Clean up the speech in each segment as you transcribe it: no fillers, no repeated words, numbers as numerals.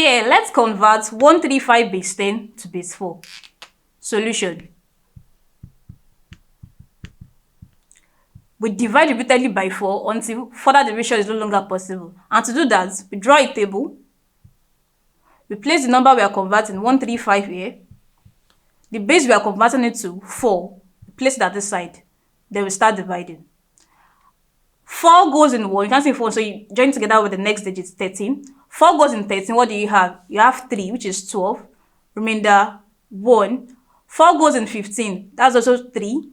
Here, let's convert 135 base 10 to base 4. Solution. We divide repeatedly by 4 until further division is no longer possible. And to do that, we draw a table. We place the number we are converting, 135 here. The base we are converting it to, 4. We place it at this side. Then we start dividing. 4 goes in 1. You can't say 4, so you join together with the next digit, 13. 4 goes in 13. What do you have? You have 3, which is 12. Remainder 1. 4 goes in 15. That's also 3,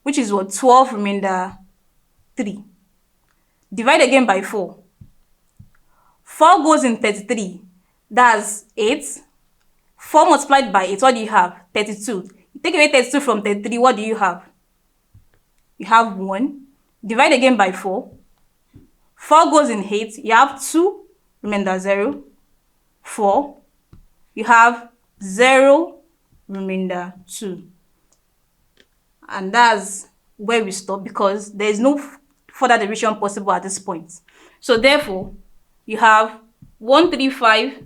which is what? 12, remainder 3. Divide again by 4. 4 goes in 33. That's 8. 4 multiplied by 8, what do you have? 32. You take away 32 from 33, what do you have? You have 1. Divide again by 4. 4 goes in 8. You have 2, remainder 0. 4. You have 0, remainder 2. And that's where we stop because there is no further division possible at this point. So therefore, you have 135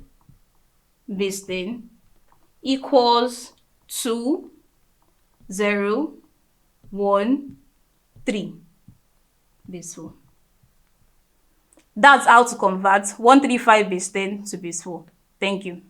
base 10 equals 2, 0, 1, 3 base 4. That's how to convert 135 base 10 to base 4. Thank you.